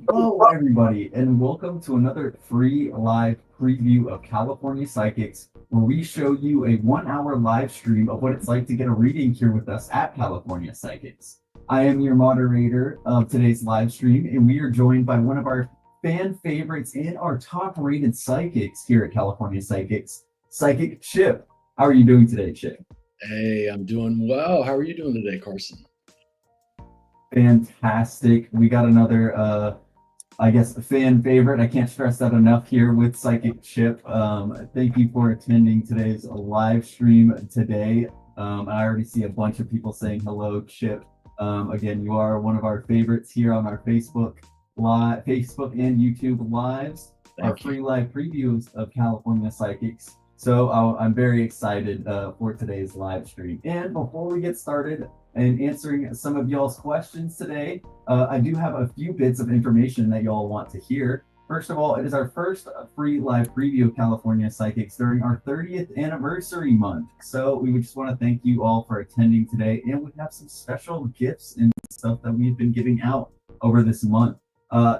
Hello, everybody, and welcome to another free live preview of California Psychics, where we show you a 1 hour live stream of what it's like to get a reading here with us at California Psychics. I am your moderator of today's live stream, and we are joined by one of our fan favorites and our top rated psychics here at California Psychics, Psychic Chip. How are you doing today, Chip? Hey, I'm doing well. How are you doing today, Carson? Fantastic. We got another I guess a fan favorite. I can't stress that enough here with Psychic Chip. Thank you for attending today's live stream today. I already see a bunch of people saying hello, Chip. Again, you are one of our favorites here on our Facebook and YouTube lives, our free live previews of California Psychics. So I'm very excited for today's live stream. And before we get started and answering some of y'all's questions today, I do have a few bits of information that y'all want to hear. First of all, it is our first free live preview of California Psychics during our 30th anniversary month. So we would just want to thank you all for attending today, and we have some special gifts and stuff that we've been giving out over this month.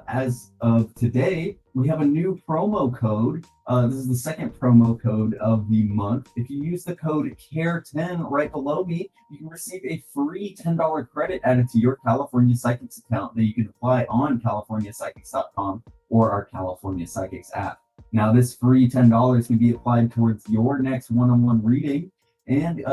As of today, we have a new promo code. This is the second promo code of the month. If you use the code CARE10 right below me, you can receive a free $10 credit added to your California Psychics account that you can apply on CaliforniaPsychics.com or our California Psychics app. Now, this free $10 can be applied towards your next one-on-one reading. and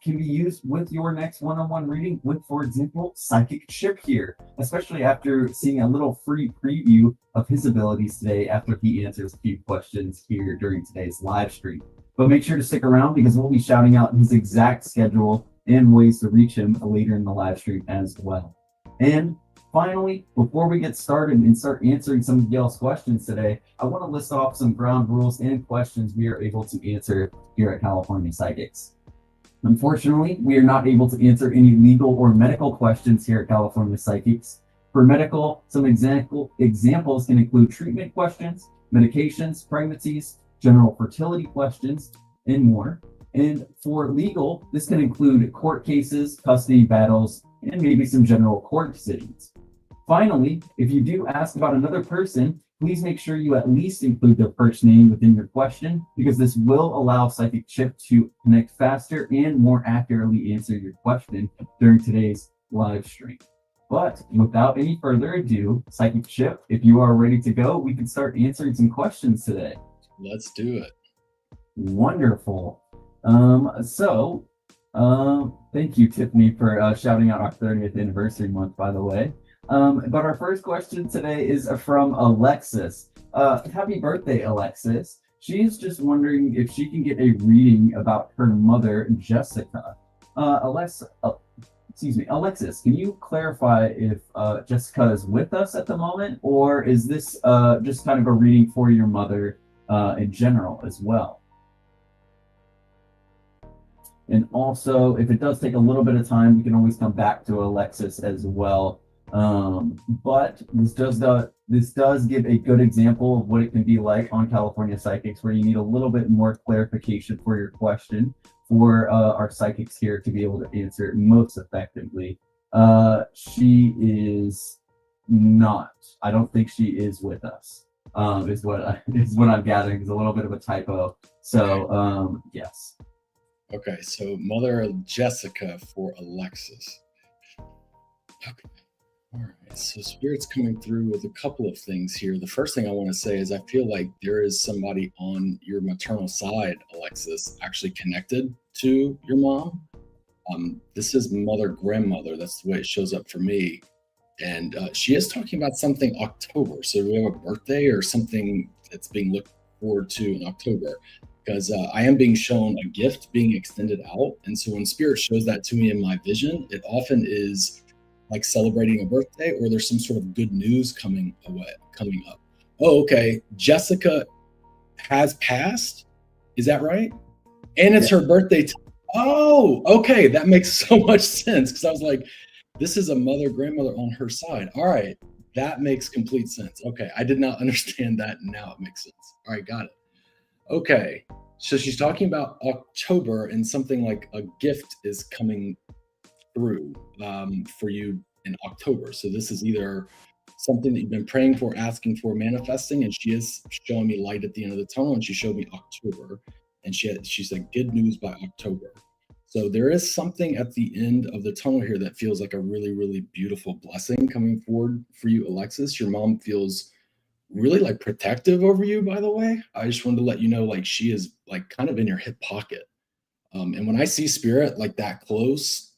can be used with your next one-on-one reading with, for example, Psychic Chip here, especially after seeing a little free preview of his abilities today after he answers a few questions here during today's live stream. But make sure to stick around because we'll be shouting out his exact schedule and ways to reach him later in the live stream as well. And finally, before we get started and start answering some of y'all's questions today, I want to list off some ground rules and questions we are able to answer here at California Psychics. Unfortunately, we are not able to answer any legal or medical questions here at California Psychics. For medical, some examples can include treatment questions, medications, pregnancies, general fertility questions, and more. And for legal, this can include court cases, custody battles, and maybe some general court decisions. Finally, if you do ask about another person, please make sure you at least include their first name within your question, because this will allow Psychic Chip to connect faster and more accurately answer your question during today's live stream. But without any further ado, Psychic Chip, if you are ready to go, we can start answering some questions today. Let's do it. Wonderful. Thank you, Tiffany, for shouting out our 30th anniversary month, by the way. But our first question today is from Alexis. Happy birthday, Alexis. She's just wondering if she can get a reading about her mother, Jessica. Alexis, can you clarify if Jessica is with us at the moment, or is this just kind of a reading for your mother in general as well? And also, if it does take a little bit of time, we can always come back to Alexis as well. But this does give a good example of what it can be like on California Psychics, where you need a little bit more clarification for your question for our psychics here to be able to answer it most effectively. She is not. I don't think she is with us. Is what I'm gathering. Is a little bit of a typo. So yes. Okay, so Mother Jessica for Alexis. Okay. All right, so Spirit's coming through with a couple of things here. The first thing I want to say is I feel like there is somebody on your maternal side, Alexis, actually connected to your mom. This is mother, grandmother. That's the way it shows up for me. And she is talking about something October. So do we have a birthday or something that's being looked forward to in October? Because I am being shown a gift being extended out. And so when Spirit shows that to me in my vision, it often is like celebrating a birthday, or there's some sort of good news coming up. Oh, okay. Jessica has passed. Is that right? And it's her birthday. Oh, okay. That makes so much sense. Because I was like, this is a mother, grandmother on her side. All right. That makes complete sense. Okay. I did not understand that. Now it makes sense. All right. Got it. Okay. So she's talking about October, and something like a gift is coming through for you in October. So this is either something that you've been praying for, asking for, manifesting, and she is showing me light at the end of the tunnel, and she showed me October, and she said good news by October. So there is something at the end of the tunnel here that feels like a really, really beautiful blessing coming forward for you, Alexis. Your mom feels really like protective over you, by the way. I just wanted to let you know, like, she is like kind of in your hip pocket. And when I see Spirit like that close,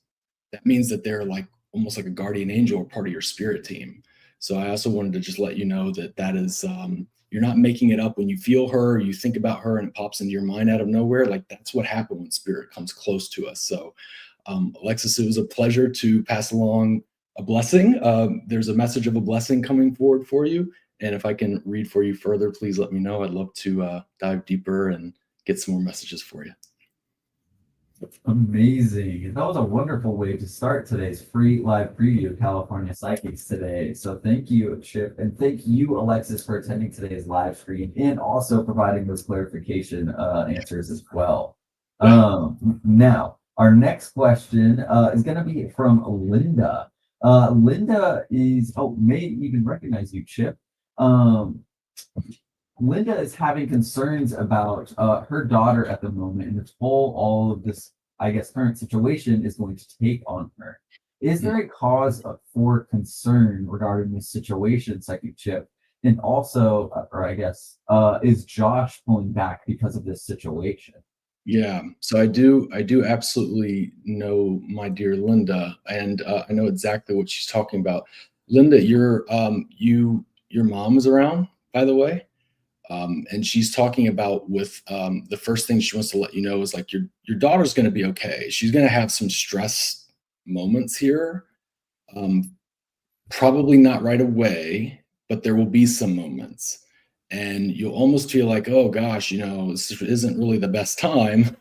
that means that they're like almost like a guardian angel or part of your spirit team. So I also wanted to just let you know that is, you're not making it up when you feel her, you think about her, and it pops into your mind out of nowhere. Like, that's what happened when Spirit comes close to us. So Alexis, it was a pleasure to pass along a blessing. There's a message of a blessing coming forward for you. And if I can read for you further, please let me know. I'd love to dive deeper and get some more messages for you. Amazing. That was a wonderful way to start today's free live preview of California Psychics today. So thank you, Chip, and thank you, Alexis, for attending today's live stream and also providing those clarification answers as well. Now, our next question is going to be from Linda. Linda may even recognize you, Chip. Linda is having concerns about her daughter at the moment and the toll all of this, I guess, current situation is going to take on her. Is there a cause for concern regarding this situation, Psychic Chip? And also, is Josh pulling back because of this situation? Yeah, so I do absolutely know my dear Linda, and I know exactly what she's talking about. Linda, your mom is around, by the way, and she's talking about with the first thing she wants to let you know is like your daughter's going to be okay. She's going to have some stress moments here, um, probably not right away, but there will be some moments, and you'll almost feel like, oh gosh, this isn't really the best time.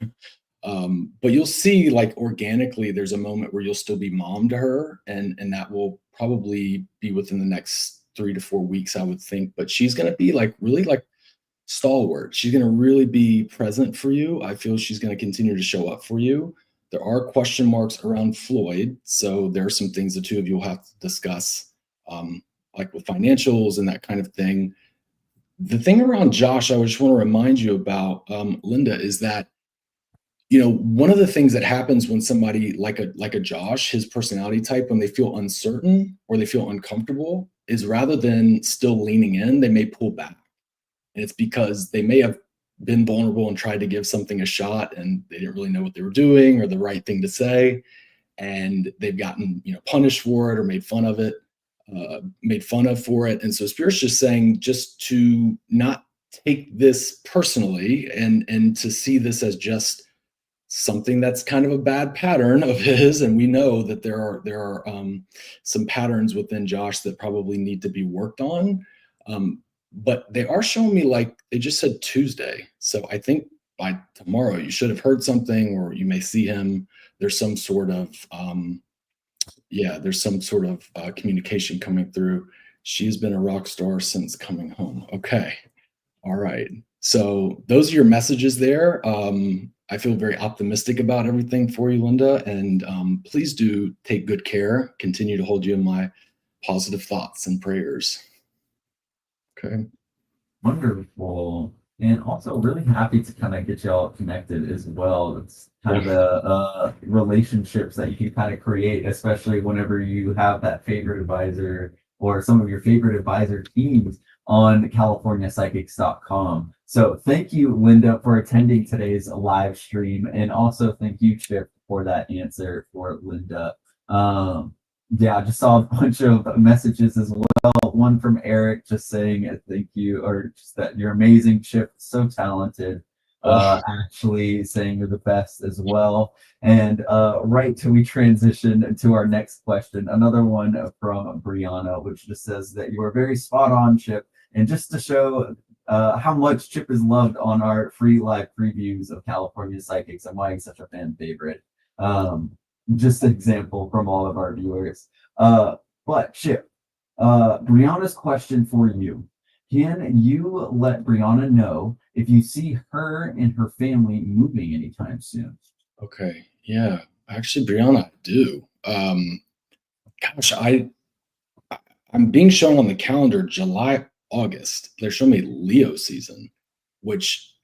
But you'll see, like, organically, there's a moment where you'll still be mom to her, and that will probably be within the next 3 to 4 weeks, I would think. But she's gonna be like really like stalwart. She's gonna really be present for you. I feel she's gonna continue to show up for you. There are question marks around Floyd, so there are some things the two of you will have to discuss, um, like with financials and that kind of thing. The thing around Josh, I just want to remind you about, Linda, is that one of the things that happens when somebody like a Josh, his personality type, when they feel uncertain or they feel uncomfortable, is rather than still leaning in, they may pull back. And it's because they may have been vulnerable and tried to give something a shot and they didn't really know what they were doing or the right thing to say. And they've gotten, punished for it or made fun of for it. And so Spirit's just saying just to not take this personally and to see this as just something that's kind of a bad pattern of his, and we know that there are some patterns within Josh that probably need to be worked on. But they are showing me, like, they just said Tuesday, so I think by tomorrow you should have heard something, or you may see him. There's some sort of communication coming through. She's been a rock star since coming home. Okay. All right. So those are your messages there. I feel very optimistic about everything for you, Linda, and please do take good care. Continue to hold you in my positive thoughts and prayers. Okay. Wonderful. And also really happy to kind of get y'all connected as well. It's kind Yeah. of the relationships that you can kind of create, especially whenever you have that favorite advisor or some of your favorite advisor teams on CaliforniaPsychics.com. So thank you, Linda, for attending today's live stream. And also thank you, Chip, for that answer for Linda. Yeah, I just saw a bunch of messages as well. One from Eric just saying thank you, or just that you're amazing, Chip, so talented. Oh, Actually saying you're the best as well. And right till we transition to our next question, another one from Brianna, which just says that you are very spot on, Chip. And just to show how much Chip is loved on our free live previews of California Psychics and why he's such a fan favorite. Um, just an example from all of our viewers. But Chip, Brianna's question for you. Can you let Brianna know if you see her and her family moving anytime soon? okay. Yeah. Actually, Brianna, I do. Gosh, I'm being shown on the calendar July, August. They're showing me Leo season, which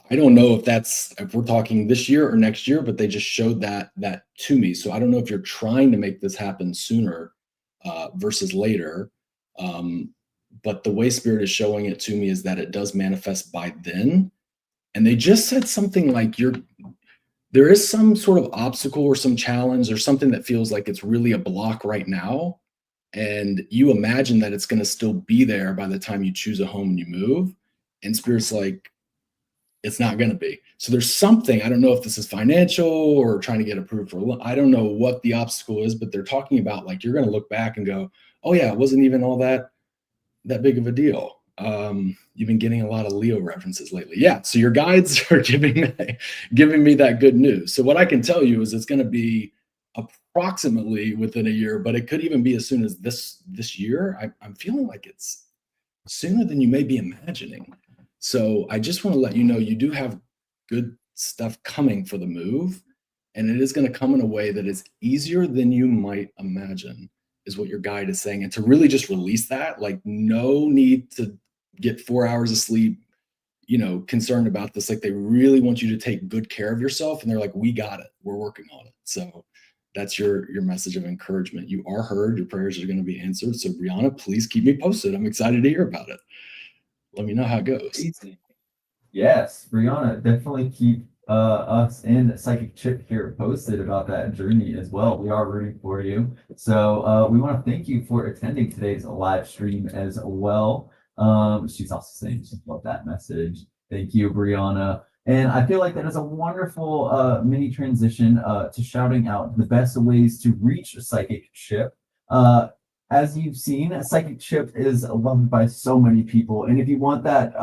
I don't know if we're talking this year or next year, but they just showed that to me. So I don't know if you're trying to make this happen sooner versus later. Um, but the way Spirit is showing it to me is that it does manifest by then. And they just said something like there is some sort of obstacle or some challenge or something that feels like it's really a block right now. And you imagine that it's going to still be there by the time you choose a home and you move. And Spirit's like, it's not going to be. So there's something, I don't know if this is financial or trying to get approved for, I don't know what the obstacle is, but they're talking about, like, you're going to look back and go, oh yeah, it wasn't even all that big of a deal. You've been getting a lot of Leo references lately. Yeah. So your guides are giving me that good news. So what I can tell you is it's going to be approximately within a year, but it could even be as soon as this year. I'm feeling like it's sooner than you may be imagining. So I just want to let you know you do have good stuff coming for the move, and it is going to come in a way that is easier than you might imagine, is what your guide is saying. And to really just release that, like, no need to get 4 hours of sleep, concerned about this. Like, they really want you to take good care of yourself, and they're like, we got it. We're working on it. So that's your message of encouragement. You are heard. Your prayers are going to be answered. So Brianna, please keep me posted. I'm excited to hear about it. Let me know how it goes. Yes, Brianna, definitely keep us and Psychic Chip here posted about that journey as well. We are rooting for you. So we want to thank you for attending today's live stream as well. She's also saying she loved that message. Thank you, Brianna. And I feel like that is a wonderful mini transition to shouting out the best ways to reach Psychic Chip. As you've seen, Psychic Chip is loved by so many people. And if you want that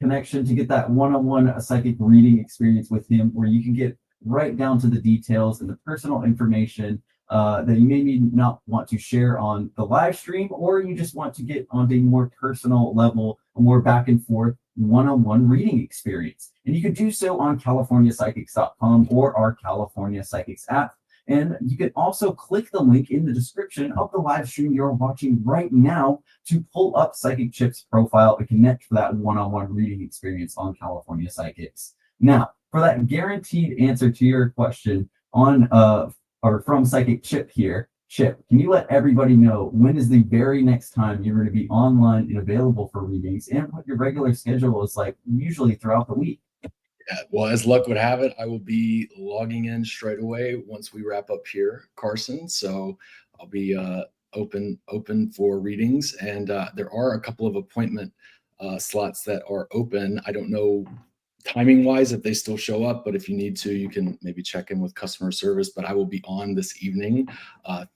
connection to get that one-on-one psychic reading experience with him, where you can get right down to the details and the personal information that you maybe not want to share on the live stream, or you just want to get on a more personal level, a more back and forth one-on-one reading experience. And you can do so on CaliforniaPsychics.com or our California Psychics app. And you can also click the link in the description of the live stream you're watching right now to pull up Psychic Chip's profile and connect for that one-on-one reading experience on California Psychics. Now, for that guaranteed answer to your question on or from Psychic Chip here, Chip, can you let everybody know when is the very next time you're going to be online and available for readings, and what your regular schedule is like usually throughout the week? Yeah, well, as luck would have it, I will be logging in straight away once we wrap up here, Carson. So I'll be open for readings, and there are a couple of appointment slots that are open. I don't know timing wise if they still show up, but if you need to, you can maybe check in with customer service. But I will be on this evening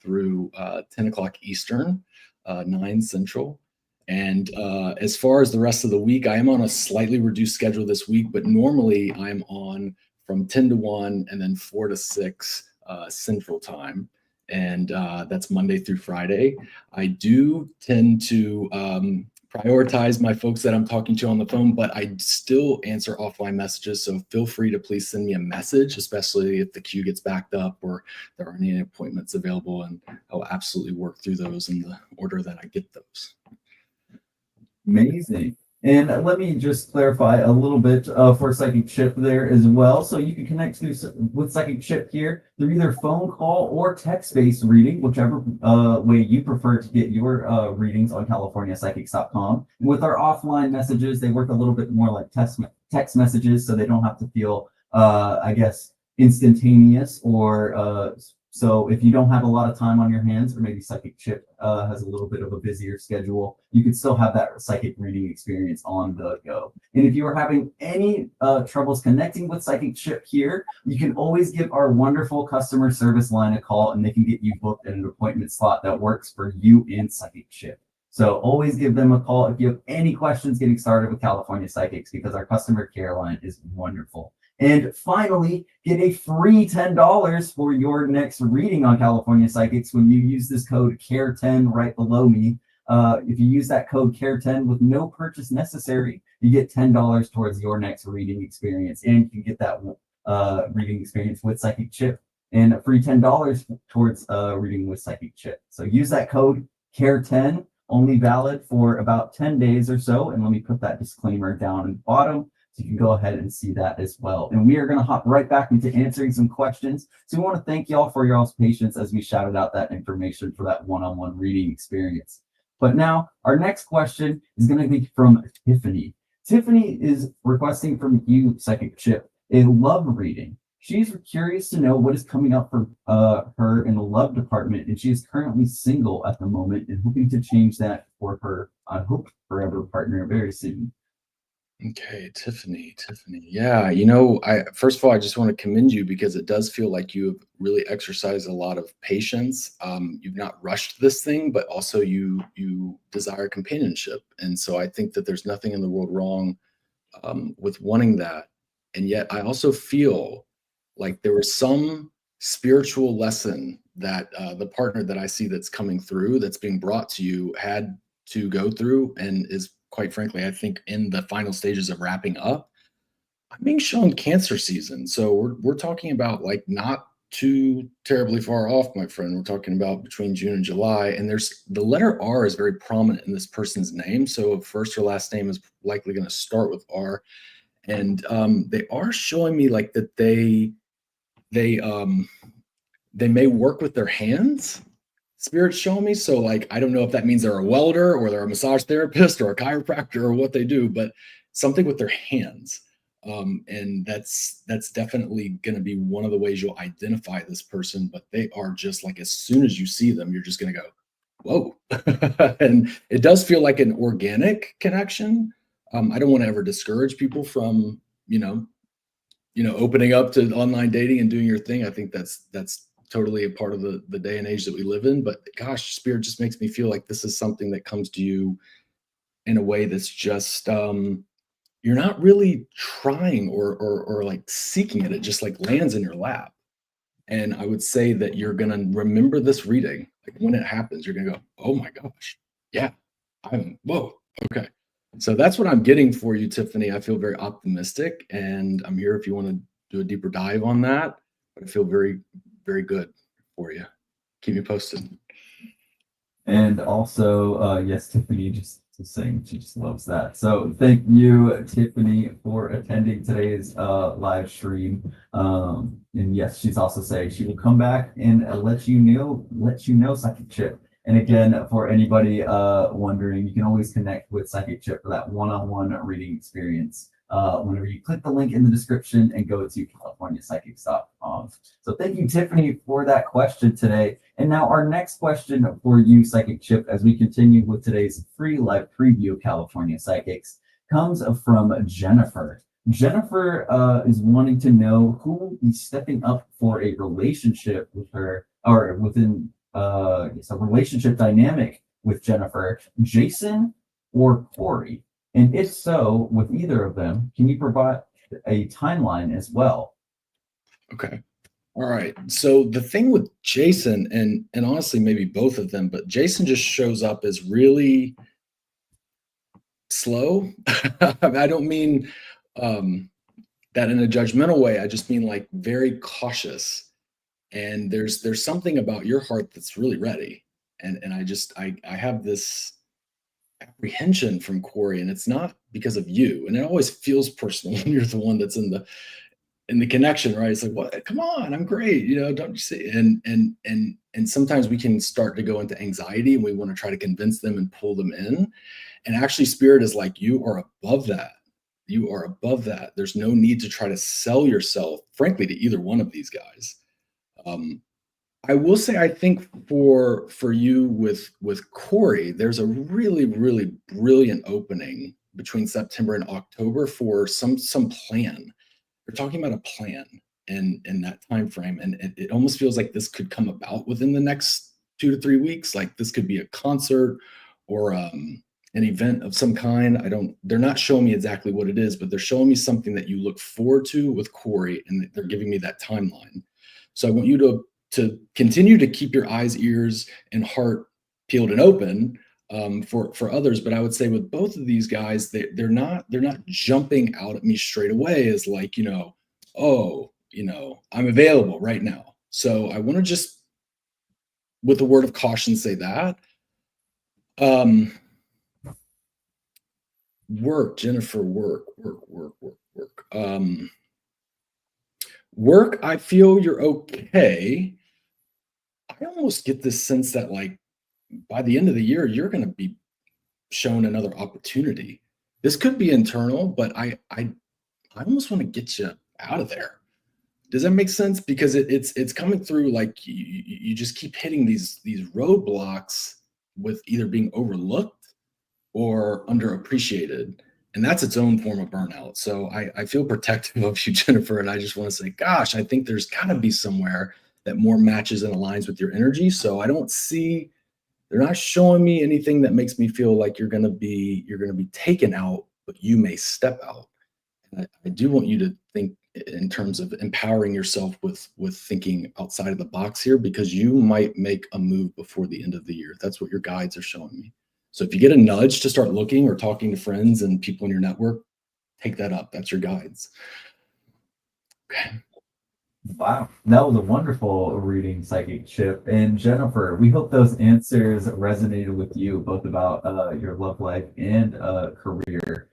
through 10 o'clock Eastern, 9 Central. And as far as the rest of the week, I am on a slightly reduced schedule this week, but normally I'm on from 10 to 1 and then 4 to 6 Central Time. And that's Monday through Friday. I do tend to prioritize my folks that I'm talking to on the phone, but I still answer offline messages. So feel free to please send me a message, especially if the queue gets backed up or there aren't any appointments available. And I'll absolutely work through those in the order that I get those. Amazing. And let me just clarify a little bit for Psychic Chip there as well. So you can connect with Psychic Chip here through either phone call or text-based reading, whichever way you prefer to get your readings on CaliforniaPsychics.com. And with our offline messages, they work a little bit more like text messages, so they don't have to feel, I guess, instantaneous or so if you don't have a lot of time on your hands, or maybe Psychic Chip has a little bit of a busier schedule, you can still have that psychic reading experience on the go. And if you are having any troubles connecting with Psychic Chip here, you can always give our wonderful customer service line a call, and they can get you booked in an appointment slot that works for you and Psychic Chip. So always give them a call if you have any questions getting started with California Psychics, because our customer care line is wonderful. And finally, get a free $10 for your next reading on California Psychics when you use this code CARE10 right below me. If you use that code CARE10 with no purchase necessary, you get $10 towards your next reading experience. And you can get that reading experience with Psychic Chip, and a free $10 towards reading with Psychic Chip. So use that code CARE10, only valid for about 10 days or so. And let me put that disclaimer down at the bottom, so you can go ahead and see that as well. And we are going to hop right back into answering some questions. So we want to thank y'all for y'all's patience as we shouted out that information for that one-on-one reading experience. But now our next question is going to be from Tiffany. Tiffany is requesting from you, Psychic Chip, a love reading. She's curious to know what is coming up for her in the love department, and she is currently single at the moment and hoping to change that for her, I hope, forever partner very soon. Okay, Tiffany. Yeah, I first of all, I just want to commend you because it does feel like you have really exercised a lot of patience. You've not rushed this thing, but also you desire companionship, and so I think that there's nothing in the world wrong with wanting that. And yet, I also feel like there was some spiritual lesson that the partner that I see that's coming through, that's being brought to you, had to go through, and is quite frankly, I think in the final stages of wrapping up. I'm being shown cancer season. So we're talking about like not too terribly far off, my friend. We're talking about between June and July. And there's the letter R is very prominent in this person's name. So first or last name is likely going to start with R. And they are showing me like that they may work with their hands. Spirit's showing me. So like, I don't know if that means they're a welder or they're a massage therapist or a chiropractor or what they do, but something with their hands. And that's definitely going to be one of the ways you'll identify this person. But they are just like, as soon as you see them, you're just going to go, whoa. And it does feel like an organic connection. I don't want to ever discourage people from, opening up to online dating and doing your thing. I think that's totally a part of the day and age that we live in. But gosh, spirit just makes me feel like this is something that comes to you in a way that's just you're not really trying or like seeking it. It just like lands in your lap. And I would say that you're gonna remember this reading. Like when it happens, you're gonna go, oh my gosh, yeah, whoa, okay. So that's what I'm getting for you, Tiffany. I feel very optimistic, and I'm here if you want to do a deeper dive on that. But I feel very, very good for you. Keep me posted. And also, yes, Tiffany just saying she just loves that. So thank you, Tiffany, for attending today's live stream. And yes, she's also saying she will come back and let you know Psychic Chip. And again, for anybody wondering, you can always connect with Psychic Chip for that one-on-one reading experience. Whenever you click the link in the description and go to CaliforniaPsychics.com. So thank you, Tiffany, for that question today. And now our next question for you, Psychic Chip, as we continue with today's free live preview of California Psychics, comes from Jennifer. Jennifer is wanting to know who will be stepping up for a relationship with her, or within a relationship dynamic with Jennifer, Jason or Corey. And if so, with either of them, can you provide a timeline as well? Okay. All right. So the thing with Jason, and honestly, maybe both of them, but Jason just shows up as really slow. I don't mean that in a judgmental way. I just mean like very cautious. And there's something about your heart that's really ready. And I have this apprehension from Corey, and it's not because of you. And it always feels personal when you're the one that's in the connection, right? It's like, what? Come on, I'm great, don't you see? And sometimes we can start to go into anxiety, and we want to try to convince them and pull them in. And actually, spirit is like, you are above that. You are above that. There's no need to try to sell yourself, frankly, to either one of these guys. I will say, I think for you with Corey, there's a really, really brilliant opening between September and October for some plan. We're talking about a plan in that time frame, and it almost feels like this could come about within the next 2 to 3 weeks. Like this could be a concert or an event of some kind. They're not showing me exactly what it is, but they're showing me something that you look forward to with Corey, and they're giving me that timeline. So I want you to continue to keep your eyes, ears, and heart peeled and open for others. But I would say with both of these guys, they're not jumping out at me straight away as like, I'm available right now. So I want to just, with a word of caution, say that. Work, Jennifer, work. Work, I feel you're okay. I almost get this sense that like by the end of the year, you're going to be shown another opportunity. This could be internal, but I almost want to get you out of there. Does that make sense? Because it's coming through like you just keep hitting these roadblocks with either being overlooked or underappreciated. And that's its own form of burnout. So I feel protective of you, Jennifer. And I just want to say, gosh, I think there's got to be somewhere that more matches and aligns with your energy. So I don't see, they're not showing me anything that makes me feel like you're going to be taken out, but you may step out. And I do want you to think in terms of empowering yourself with thinking outside of the box here, because you might make a move before the end of the year. That's what your guides are showing me. So if you get a nudge to start looking or talking to friends and people in your network, take that up. That's your guides. Okay. Wow, that was a wonderful reading, Psychic Chip. And Jennifer, we hope those answers resonated with you, both about your love life and career.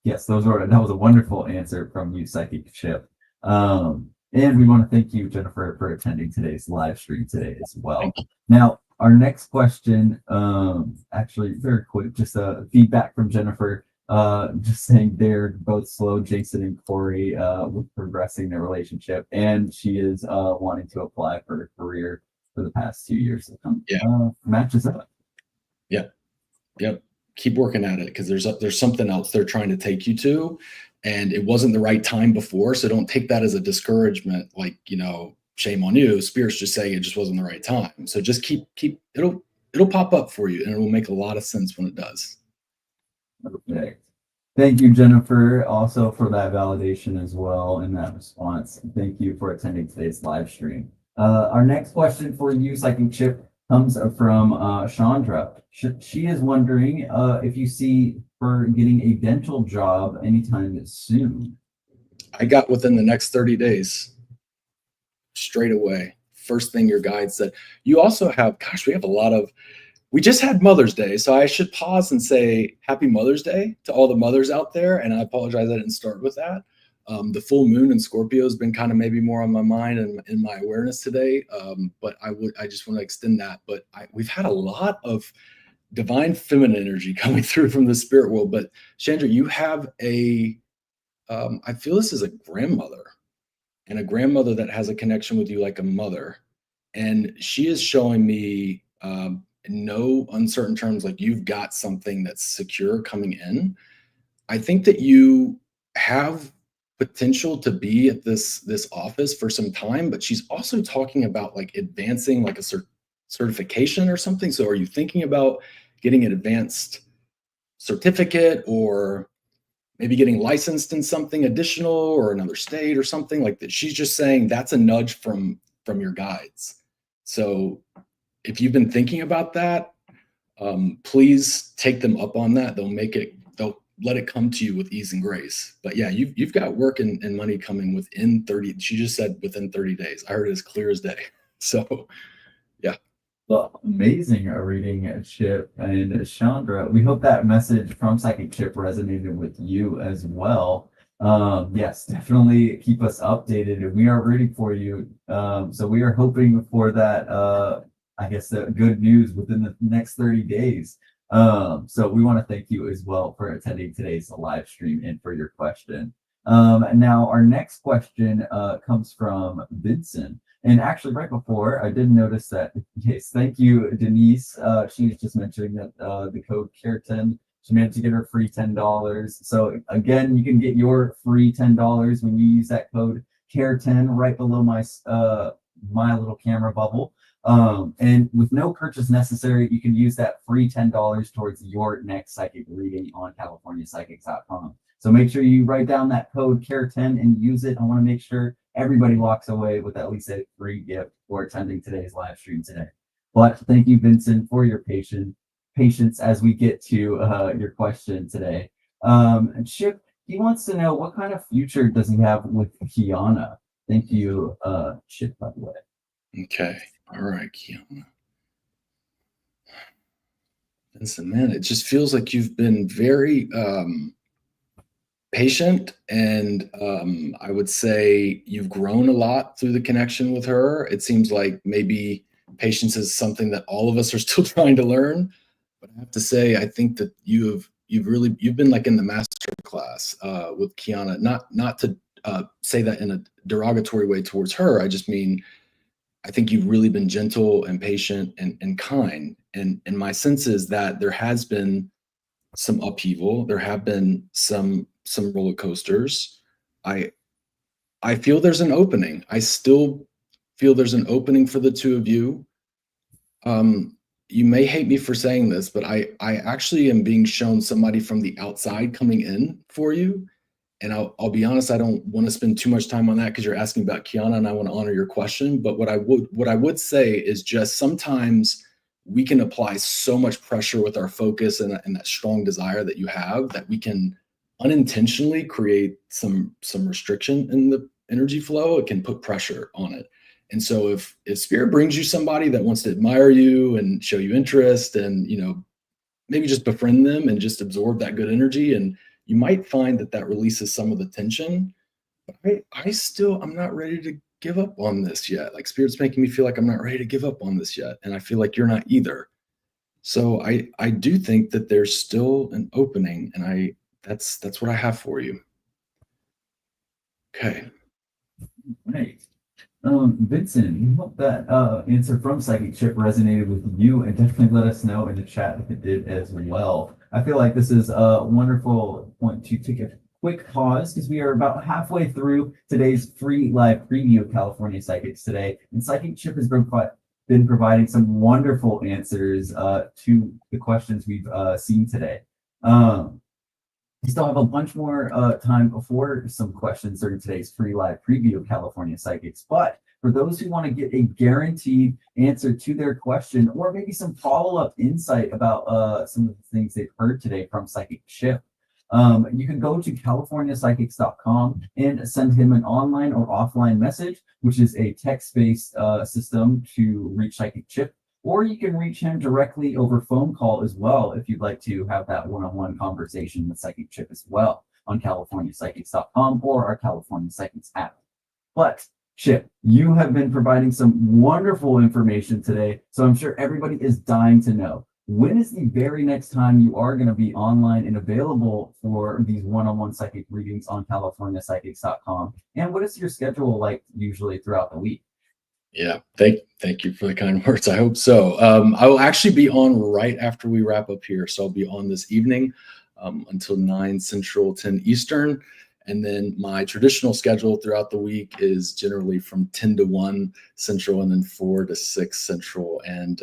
Yes, that was a wonderful answer from you, Psychic Chip. And we want to thank you, Jennifer, for attending today's live stream today as well. Now, our next question, actually very quick, just feedback from Jennifer. Just saying they're both slow, Jason and Corey, with progressing their relationship, and she is wanting to apply for a career for the past 2 years. Yeah, Matches up. yeah, yeah. Keep working at it because there's something else they're trying to take you to, and it wasn't the right time before. So don't take that as a discouragement. Like shame on you. Spirit's just saying it just wasn't the right time. So just keep it'll pop up for you, and it will make a lot of sense when it does. Perfect. Thank you, Jennifer, also for that validation as well in that response. Thank you for attending today's live stream. Our next question for you, Psychic Chip, comes from Chandra. She is wondering if you see her getting a dental job anytime soon. I got within the next 30 days, straight away. First thing your guide said. You also have, gosh, we have a lot of we just had Mother's Day, so I should pause and say Happy Mother's Day to all the mothers out there. And I apologize I didn't start with that. The full moon in Scorpio has been kind of maybe more on my mind and in my awareness today. But I just want to extend that. But we've had a lot of divine feminine energy coming through from the spirit world. But Chandra, you have I feel this is a grandmother, and a grandmother that has a connection with you like a mother. And she is showing me in no uncertain terms, like you've got something that's secure coming in. I think that you have potential to be at this office for some time, but she's also talking about like advancing like a certification or something. So are you thinking about getting an advanced certificate, or maybe getting licensed in something additional or another state or something like that? She's just saying that's a nudge from your guides. So if you've been thinking about that, please take them up on that. They'll let it come to you with ease and grace. But yeah, you've got work and money coming within 30. She just said within 30 days. I heard it as clear as day. So yeah. Well, amazing reading, Chip and Chandra. We hope that message from Psychic Chip resonated with you as well. Yes, definitely keep us updated, and we are rooting for you. So we are hoping for that. I guess the good news within the next 30 days. So we want to thank you as well for attending today's live stream and for your question. Now our next question comes from Vincent. And actually, right before, I did notice that, yes, thank you, Denise. She was just mentioning that the code CARE10, she managed to get her free $10. So again, you can get your free $10 when you use that code CARE10 right below my little camera bubble. And with no purchase necessary, you can use that free $10 towards your next psychic reading on CaliforniaPsychics.com. So make sure you write down that code CARE10 and use it. I want to make sure everybody walks away with at least a free gift for attending today's live stream today. But thank you, Vincent, for your patience as we get to your question today. Chip, he wants to know what kind of future does he have with Kiana? Thank you, Chip, by the way. Okay. All right, Kiana. Vincent, man, it just feels like you've been very patient, and I would say you've grown a lot through the connection with her. It seems like maybe patience is something that all of us are still trying to learn. But I have to say, I think that you've been like in the master class with Kiana. Not to say that in a derogatory way towards her. I just mean I think you've really been gentle and patient and kind. And my sense is that there has been some upheaval. There have been some roller coasters. I I feel there's an opening. I still feel there's an opening for the two of you. You may hate me for saying this, but I actually am being shown somebody from the outside coming in for you. And I'll be honest, I don't want to spend too much time on that because you're asking about Kiana, and I want to honor your question. But what I would say is just sometimes we can apply so much pressure with our focus and that strong desire that you have that we can unintentionally create some restriction in the energy flow. It can put pressure on it. And so if spirit brings you somebody that wants to admire you and show you interest, and maybe just befriend them and just absorb that good energy, and you might find that releases some of the tension. But I'm not ready to give up on this yet. Like spirit's making me feel like I'm not ready to give up on this yet, and I feel like you're not either. So I do think that there's still an opening, and that's what I have for you. Okay. Right. Vincent, we hope that answer from Psychic Chip resonated with you, and definitely let us know in the chat if it did as well. I feel like this is a wonderful point to take a quick pause because we are about halfway through today's free live preview of California Psychics today, and Psychic Chip has been providing some wonderful answers to the questions we've seen today. We still have a bunch more time before some questions during today's free live preview of California Psychics. But for those who want to get a guaranteed answer to their question, or maybe some follow-up insight about some of the things they've heard today from Psychic Chip, you can go to californiapsychics.com and send him an online or offline message, which is a text-based system to reach Psychic Chip. Or you can reach him directly over phone call as well if you'd like to have that one-on-one conversation with Psychic Chip as well on californiapsychics.com or our California Psychics app. But Chip, you have been providing some wonderful information today, so I'm sure everybody is dying to know, when is the very next time you are going to be online and available for these one-on-one psychic readings on californiapsychics.com? And what is your schedule like usually throughout the week? Yeah, thank you for the kind words. I hope so. I will actually be on right after we wrap up here. So I'll be on this evening until 9 Central, 10 Eastern. And then my traditional schedule throughout the week is generally from 10 to 1 Central and then 4 to 6 Central. And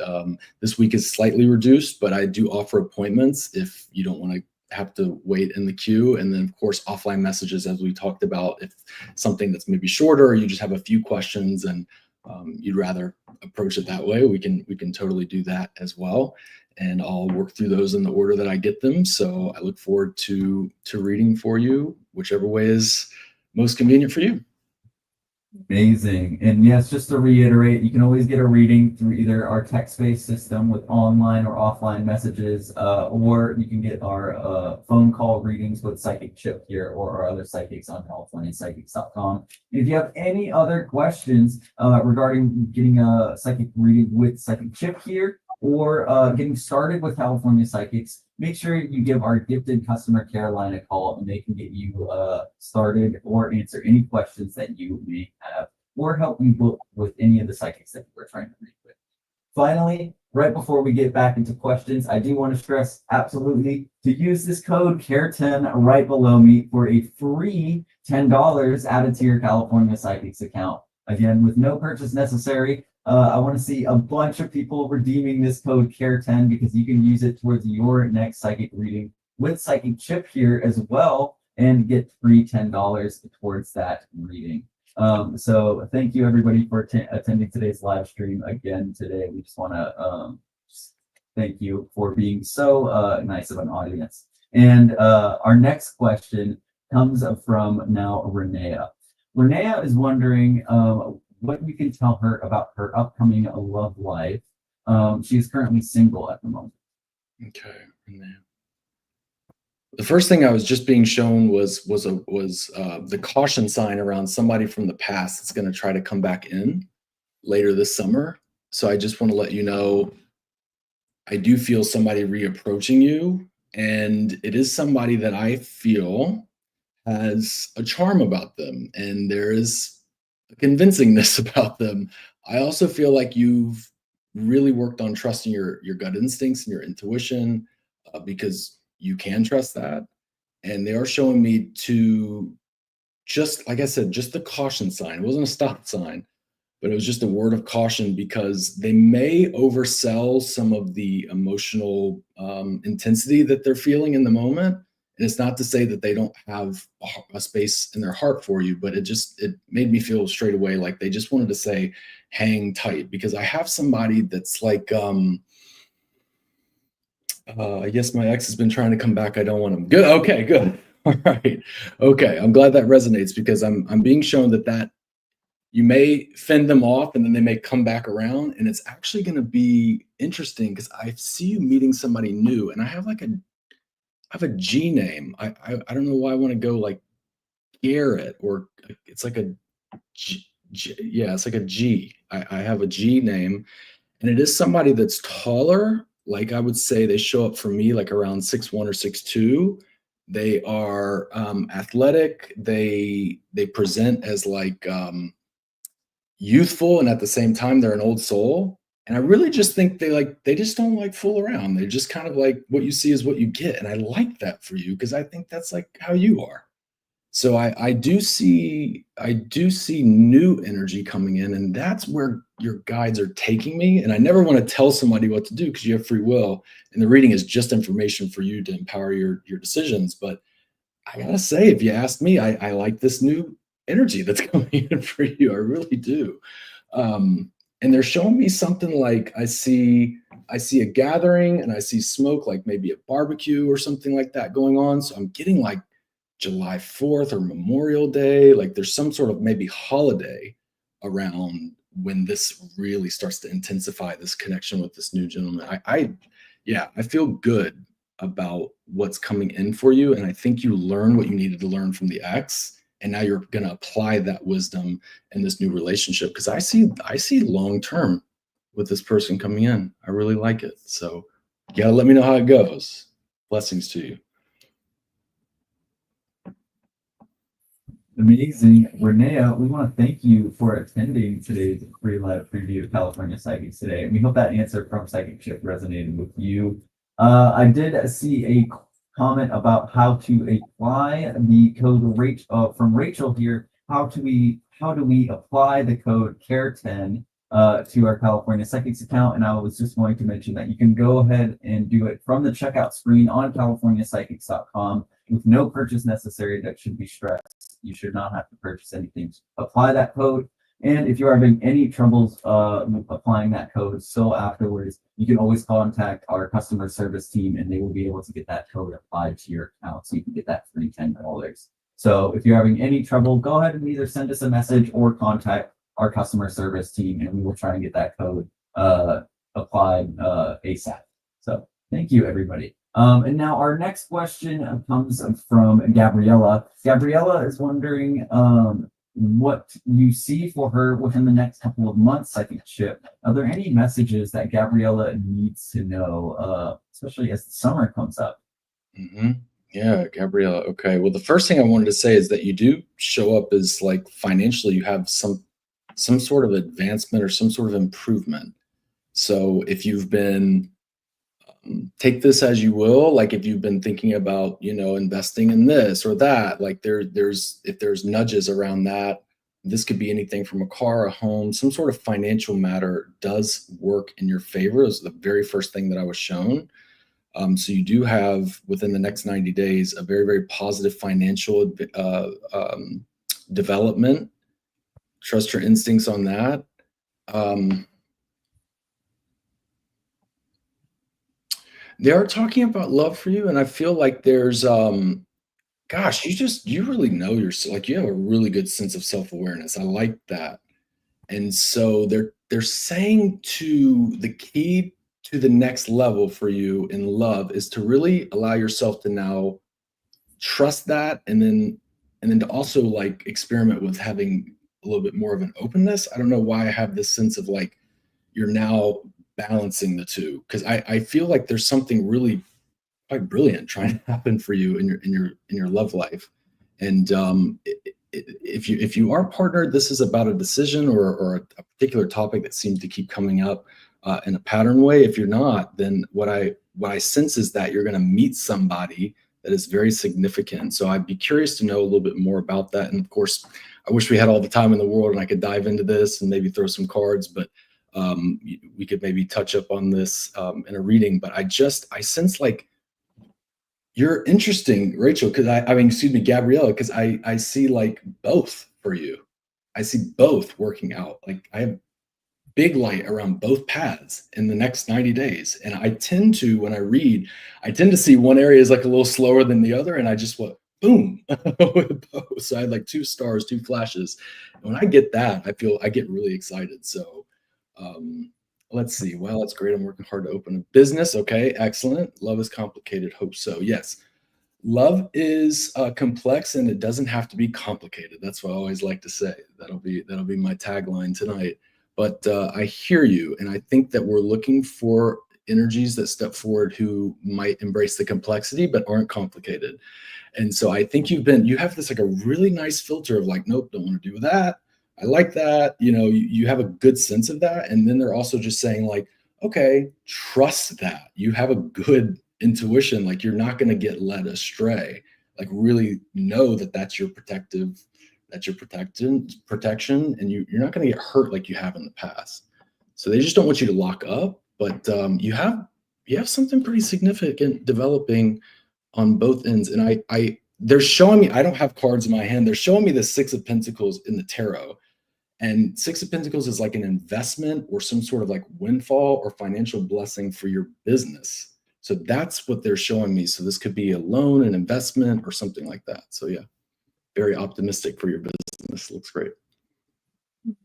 this week is slightly reduced, but I do offer appointments if you don't want to have to wait in the queue. And then, of course, offline messages, as we talked about, if something that's maybe shorter or you just have a few questions and you'd rather approach it that way, we can totally do that as well. And I'll work through those in the order that I get them. So I look forward to reading for you, whichever way is most convenient for you. Amazing. And yes, just to reiterate, you can always get a reading through either our text-based system with online or offline messages, or you can get our phone call readings with Psychic Chip here or our other psychics on californiapsychics.com. If you have any other questions regarding getting a psychic reading with Psychic Chip here, or getting started with California Psychics, make sure you give our gifted customer care line a call and they can get you started or answer any questions that you may have or help you book with any of the psychics that we're trying to read with. Finally, right before we get back into questions, I do want to stress absolutely to use this code CARE10 right below me for a free $10 added to your California Psychics account. Again, with no purchase necessary. I want to see a bunch of people redeeming this code CARE10 because you can use it towards your next psychic reading with Psychic Chip here as well and get free $10 towards that reading. So thank you everybody for attending today's live stream again today. We just want to thank you for being so nice of an audience. And our next question comes from now Renea. Renea is wondering what you can tell her about her upcoming love life. She is currently single at the moment. Okay. The first thing I was just being shown was the caution sign around somebody from the past that's going to try to come back in later this summer. So I just want to let you know, I do feel somebody reapproaching you, and it is somebody that I feel has a charm about them, and there is a convincingness about them. I also feel like you've really worked on trusting your gut instincts and your intuition because you can trust that. And they are showing me to, just like I said, just the caution sign. It wasn't a stop sign, but it was just a word of caution because they may oversell some of the emotional intensity that they're feeling in the moment. And it's not to say that they don't have a space in their heart for you, but it made me feel straight away like they just wanted to say, hang tight, because I have somebody that's like, I guess my ex has been trying to come back. I don't want him. Good. Okay, good. All right. Okay. I'm glad that resonates because I'm being shown that you may fend them off and then they may come back around, and it's actually going to be interesting because I see you meeting somebody new, and I have a G name. I don't know why I want to go like Garrett, or it's like a yeah, it's like a G. I have a G name, and it is somebody that's taller. Like I would say they show up for me like around 6'1" or 6'2", They are athletic. They present as like youthful, and at the same time they're an old soul. And I really just think they just don't like fool around. They're just kind of like what you see is what you get. And I like that for you because I think that's like how you are. So I do see new energy coming in, and that's where your guides are taking me. And I never want to tell somebody what to do because you have free will, and the reading is just information for you to empower your decisions. But I gotta say, if you ask me, I like this new energy that's coming in for you. I really do. And they're showing me something like I see a gathering and I see smoke, like maybe a barbecue or something like that going on. So I'm getting like July 4th or Memorial Day. Like there's some sort of maybe holiday around when this really starts to intensify this connection with this new gentleman. Yeah, I feel good about what's coming in for you. And I think you learn what you needed to learn from the ex. And now you're going to apply that wisdom in this new relationship. Cause I see long term with this person coming in. I really like it. So you gotta let me know how it goes. Blessings to you. Amazing. Renea, we want to thank you for attending today's free live preview of California Psychics today. And we hope that answer from Psychic Ship resonated with you. I did see a comment about how to apply the code from Rachel here. How do we apply the code CARE10 to our California Psychics account? And I was just going to mention that you can go ahead and do it from the checkout screen on CaliforniaPsychics.com with no purchase necessary. That should be stressed. You should not have to purchase anything to apply that code. And if you are having any troubles applying that code, so afterwards, you can always contact our customer service team and they will be able to get that code applied to your account so you can get that free $10. So if you're having any trouble, go ahead and either send us a message or contact our customer service team and we will try and get that code applied ASAP. So thank you, everybody. And now our next question comes from Gabriella. Gabriella is wondering what you see for her within the next couple of months, Psychic Ship. Are there any messages that Gabriella needs to know, especially as the summer comes up? hmm Yeah, Gabriella. Okay. Well, the first thing I wanted to say is that you do show up as like financially, you have some sort of advancement or some sort of improvement. So if you've been take this as you will, like if you've been thinking about investing in this or that, like if there's nudges around that, this could be anything from a car, a home, some sort of financial matter does work in your favor is the very first thing that I was shown. So you do have within the next 90 days a very, very positive financial development. Trust your instincts on that. um, they are talking about love for you, and I feel like there's gosh, you really know yourself. Like you have a really good sense of self-awareness. I like that. And so they're saying to the key to the next level for you in love is to really allow yourself to now trust that, and then to also like experiment with having a little bit more of an openness. I don't know why I have this sense of like you're now balancing the two, because I feel like there's something really quite brilliant trying to happen for you in your love life. And if you are partnered, this is about a decision or a particular topic that seems to keep coming up in a pattern way. If you're not, then what I sense is that you're going to meet somebody that is very significant. So I'd be curious to know a little bit more about that. And of course, I wish we had all the time in the world and I could dive into this and maybe throw some cards, but we could maybe touch up on this in a reading. But I sense like you're interesting, Rachel, because I mean, excuse me, Gabriella, because I see like both for you. I see both working out. Like I have big light around both paths in the next 90 days. And I tend to, when I read, I tend to see one area is like a little slower than the other. And I just went boom with both. So I had like two stars, two flashes. And when I get that, I get really excited. So um, let's see. Well, that's great. I'm working hard to open a business. Okay, excellent. Love is complicated. Hope so. Yes. Love is complex and it doesn't have to be complicated. That's what I always like to say. That'll be my tagline tonight. But I hear you, and I think that we're looking for energies that step forward who might embrace the complexity but aren't complicated. And so I think you have this like a really nice filter of like, nope, don't want to do that. I like that. You have a good sense of that. And then they're also just saying like, okay, trust that. You have a good intuition. Like you're not going to get led astray. Like really know that that's your protection, and you're not going to get hurt like you have in the past. So they just don't want you to lock up, but you have something pretty significant developing on both ends. And I they're showing me, I don't have cards in my hand. They're showing me the Six of Pentacles in the tarot. And Six of Pentacles is like an investment or some sort of like windfall or financial blessing for your business. So that's what they're showing me. So this could be a loan, an investment, or something like that. So yeah, very optimistic for your business. Looks great.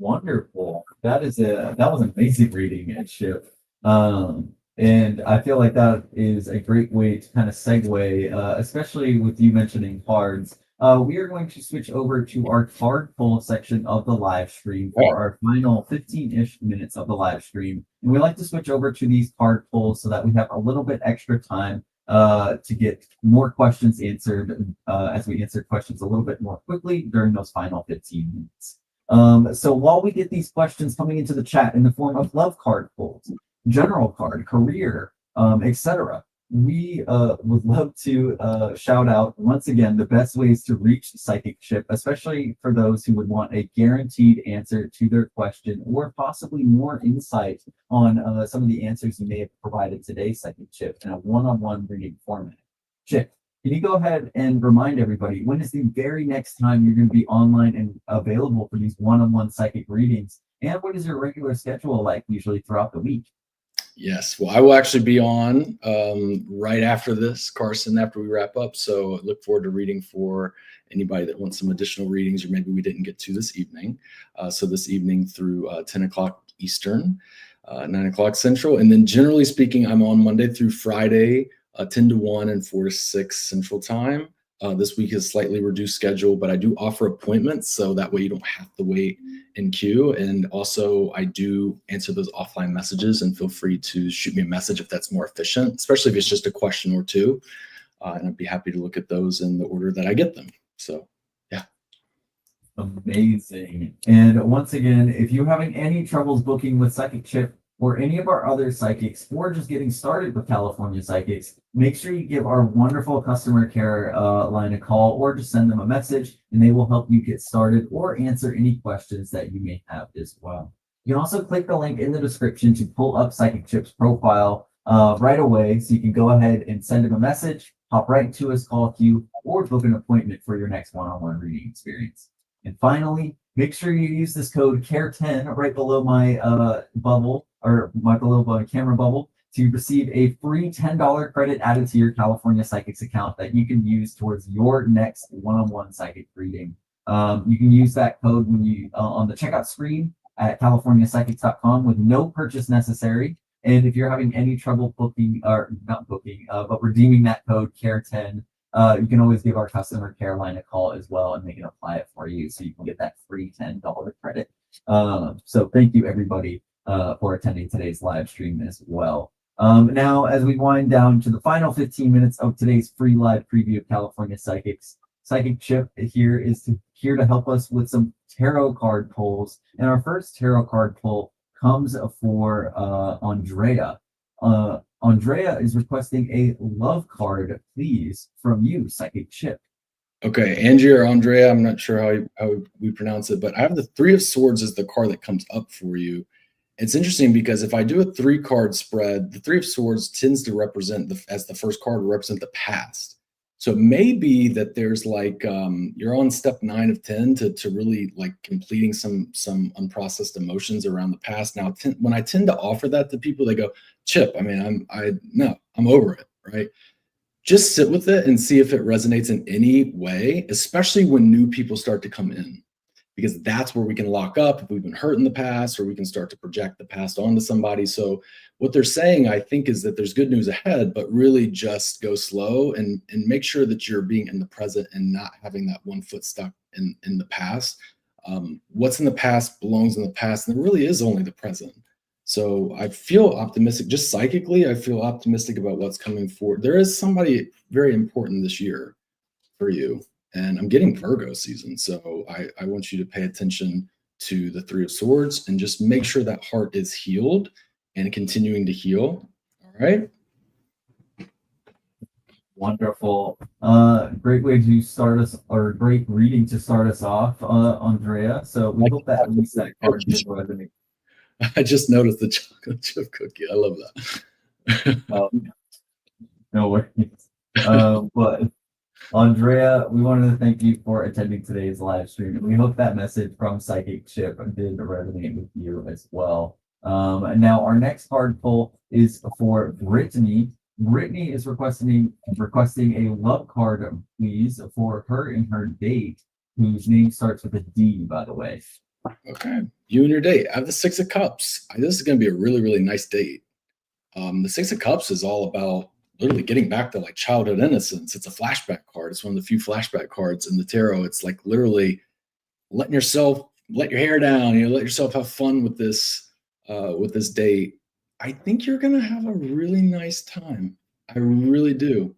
Wonderful. That was an amazing reading and Chip. And I feel like that is a great way to kind of segue, especially with you mentioning cards. We are going to switch over to our card pull section of the live stream for our final 15-ish minutes of the live stream. And we like to switch over to these card pulls so that we have a little bit extra time to get more questions answered as we answer questions a little bit more quickly during those final 15 minutes. So while we get these questions coming into the chat in the form of love card pulls, general card, career, etc., we would love to shout out once again the best ways to reach the psychic chip, especially for those who would want a guaranteed answer to their question or possibly more insight on some of the answers you may have provided today's psychic chip in a one-on-one reading format. Chip, can you go ahead and remind everybody when is the very next time you're going to be online and available for these one-on-one psychic readings? And what is your regular schedule like usually throughout the week? Yes. Well, I will actually be on right after this, Carson, after we wrap up. So look forward to reading for anybody that wants some additional readings or maybe we didn't get to this evening. So this evening through 10 o'clock Eastern, 9 o'clock Central. And then generally speaking, I'm on Monday through Friday, 10 to 1 and 4 to 6 Central Time. This week is slightly reduced schedule, but I do offer appointments. So that way you don't have to wait in queue. And also I do answer those offline messages, and feel free to shoot me a message if that's more efficient, especially if it's just a question or two. And I'd be happy to look at those in the order that I get them. So yeah. Amazing. And once again, if you're having any troubles booking with Psychic Chip or any of our other psychics, or just getting started with California Psychics, make sure you give our wonderful customer care line a call, or just send them a message and they will help you get started or answer any questions that you may have as well. You can also click the link in the description to pull up Psychic Chip's profile right away, so you can go ahead and send him a message, hop right into his call queue, or book an appointment for your next one-on-one reading experience. And finally, make sure you use this code CARE10 right below my bubble, or my below my camera bubble, to receive a free $10 credit added to your California Psychics account that you can use towards your next one-on-one psychic reading. You can use that code when you on the checkout screen at californiapsychics.com with no purchase necessary. And if you're having any trouble booking, or not booking, but redeeming that code CARE10, you can always give our customer care line a call as well, and they can apply it for you so you can get that free $10 credit. So thank you, everybody, for attending today's live stream as well. Now, as we wind down to the final 15 minutes of today's free live preview of California Psychics, Psychic Chip here is here to help us with some tarot card pulls. And our first tarot card pull comes for Andrea. Andrea is requesting a love card, please, from you, Psychic Chip. Okay, Angie or Andrea, I'm not sure how we pronounce it, but I have the Three of Swords as the card that comes up for you. It's interesting because if I do a 3-card spread, the Three of Swords tends to represent, as the first card, represent the past. So it may be that there's like, you're on step 9 of 10 to really like completing some unprocessed emotions around the past. Now, when I tend to offer that to people, they go, Chip, I mean, I'm over it, right? Just sit with it and see if it resonates in any way, especially when new people start to come in, because that's where we can lock up if we've been hurt in the past, or we can start to project the past onto somebody. So what they're saying, I think, is that there's good news ahead, but really just go slow and make sure that you're being in the present and not having that one foot stuck in the past. What's in the past belongs in the past, and there really is only the present. So I feel optimistic, just psychically. I feel optimistic about what's coming forward. There is somebody very important this year for you, and I'm getting Virgo season. So I want you to pay attention to the Three of Swords and just make sure that heart is healed and continuing to heal. All right. Wonderful. Great way to start us, or great reading to start us off, Andrea. So we Like hope that at least that card did resonate. I just noticed the chocolate chip cookie. I love that. No worries. But Andrea, we wanted to thank you for attending today's live stream. We hope that message from Psychic Chip did resonate with you as well. And now our next card pull is for Brittany. Brittany is requesting a love card, please, for her and her date, whose name starts with a D, by the way. Okay. You and your date. I have the Six of Cups. This is going to be a really, really nice date. The Six of Cups is all about literally getting back to like childhood innocence. It's a flashback card. It's one of the few flashback cards in the tarot. It's like literally letting yourself let your hair down. Let yourself have fun with this date. I think you're gonna have a really nice time. I really do.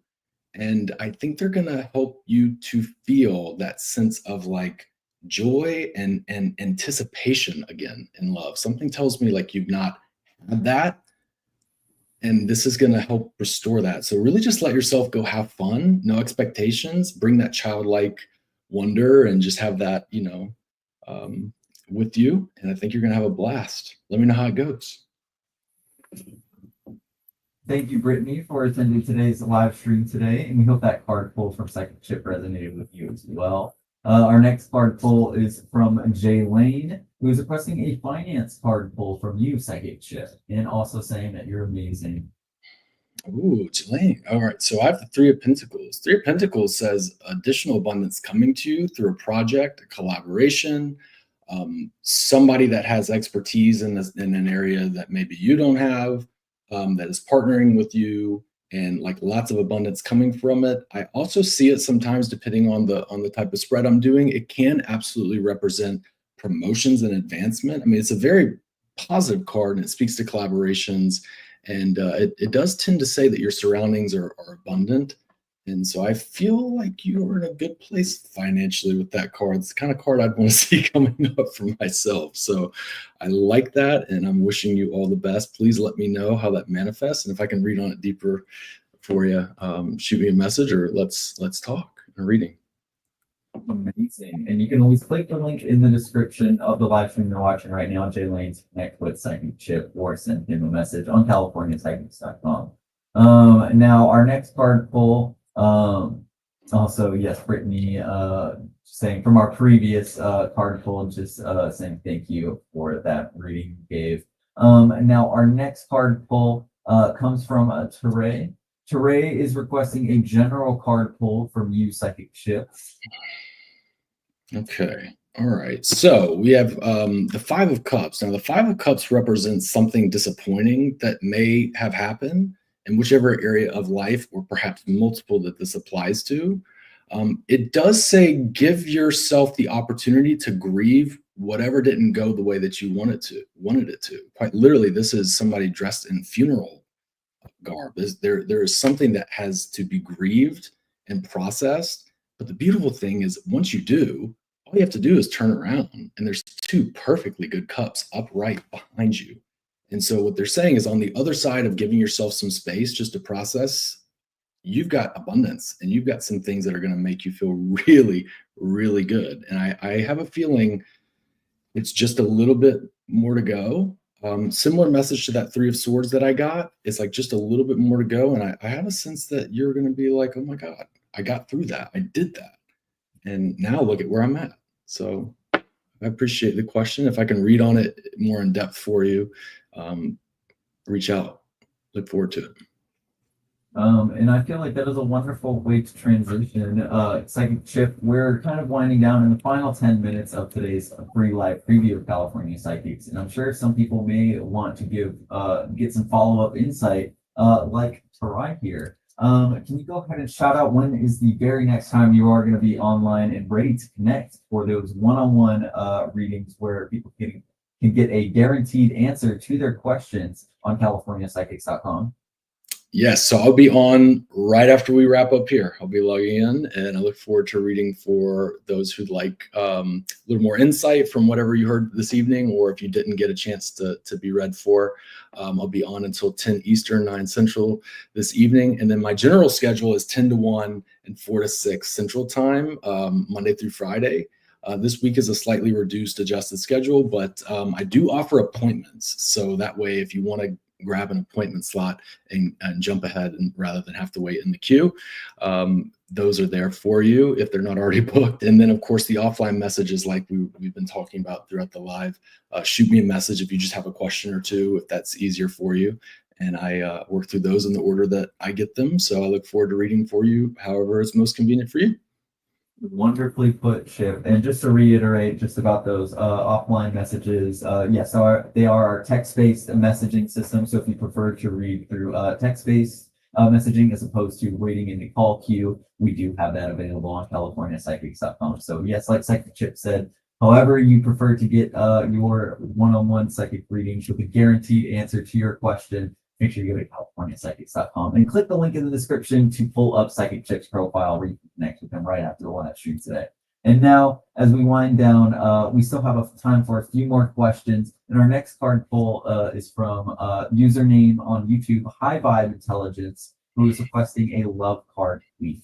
And I think they're gonna help you to feel that sense of like joy and anticipation again in love. Something tells me like you've not had that, and this is going to help restore that. So really just let yourself go have fun, no expectations, bring that childlike wonder and just have that, with you. And I think you're going to have a blast. Let me know how it goes. Thank you, Brittany, for attending today's live stream today, and we hope that card pull from Psychic Chip resonated with you as well. Our next card pull is from Jay Lane, who is requesting a finance card pull from you, Psychic Chip, and also saying that you're amazing. Ooh, Jelaine. All right. So I have the Three of Pentacles. Three of Pentacles says additional abundance coming to you through a project, a collaboration, somebody that has expertise in an area that maybe you don't have, that is partnering with you, and like lots of abundance coming from it. I also see it sometimes, depending on the type of spread I'm doing, it can absolutely represent promotions and advancement. I mean, it's a very positive card and it speaks to collaborations. And it does tend to say that your surroundings are abundant. And so I feel like you're in a good place financially with that card. It's the kind of card I'd want to see coming up for myself. So I like that, and I'm wishing you all the best. Please let me know how that manifests, and if I can read on it deeper for you, shoot me a message or let's talk in a reading. Amazing. And you can always click the link in the description of the live stream you're watching right now, Jay Lane, to connect with Psychic Chip or send him a message on CaliforniaPsychics.com. Now our next card pull. Also, yes, Brittany, saying from our previous card pull, just saying thank you for that reading you gave. Now our next card pull comes from Teray. Teray is requesting a general card pull from you, Psychic Chip. Okay. All right. So we have the Five of Cups. Now, the Five of Cups represents something disappointing that may have happened in whichever area of life, or perhaps multiple that this applies to. It does say give yourself the opportunity to grieve whatever didn't go the way that you wanted it to. Quite literally, this is somebody dressed in funeral garb. There is something that has to be grieved and processed. But the beautiful thing is, once you do, all you have to do is turn around, and there's two perfectly good cups upright behind you. And so what they're saying is, on the other side of giving yourself some space just to process, you've got abundance, and you've got some things that are going to make you feel really, really good. And I have a feeling it's just a little bit more to go. Similar message to that Three of Swords that I got. It's like just a little bit more to go. And I have a sense that you're going to be like, oh my God, I got through that. I did that. And now look at where I'm at. So I appreciate the question. If I can read on it more in depth for you, reach out. Look forward to it. And I feel like that is a wonderful way to transition. Psychic Chip, we're kind of winding down in the final 10 minutes of today's free live preview of California Psychics. And I'm sure some people may want to get some follow-up insight, like Tarai here. Can you go ahead and shout out when is the very next time you are going to be online and ready to connect for those one-on-one readings where people can can get a guaranteed answer to their questions on CaliforniaPsychics.com. Yes, so I'll be on right after we wrap up here. I'll be logging in, and I look forward to reading for those who'd like a little more insight from whatever you heard this evening, or if you didn't get a chance to be read for. I'll be on until 10 Eastern, 9 Central this evening, and then my general schedule is 10 to 1 and 4 to 6 Central Time, Monday through Friday. This week is a slightly reduced, adjusted schedule, but I do offer appointments. So that way, if you want to grab an appointment slot and jump ahead and rather than have to wait in the queue, those are there for you if they're not already booked. And then, of course, the offline messages like we've been talking about throughout the live. Shoot me a message if you just have a question or two, if that's easier for you. And I work through those in the order that I get them. So I look forward to reading for you however is most convenient for you. Wonderfully put, Chip. And just to reiterate, just about those offline messages, yes, they are our text-based messaging system. So if you prefer to read through text-based messaging as opposed to waiting in the call queue, we do have that available on CaliforniaPsychics.com. So yes, like Psychic Chip said, however you prefer to get your one-on-one psychic readings with a guaranteed answer to your question, make sure you go to CaliforniaPsychics.com and click the link in the description to pull up Psychic Chip's profile where you can connect with him right after the live stream today. And now, as we wind down, we still have time for a few more questions. And our next card pull is from username on YouTube, High Vibe Intelligence, who is requesting a love card, please.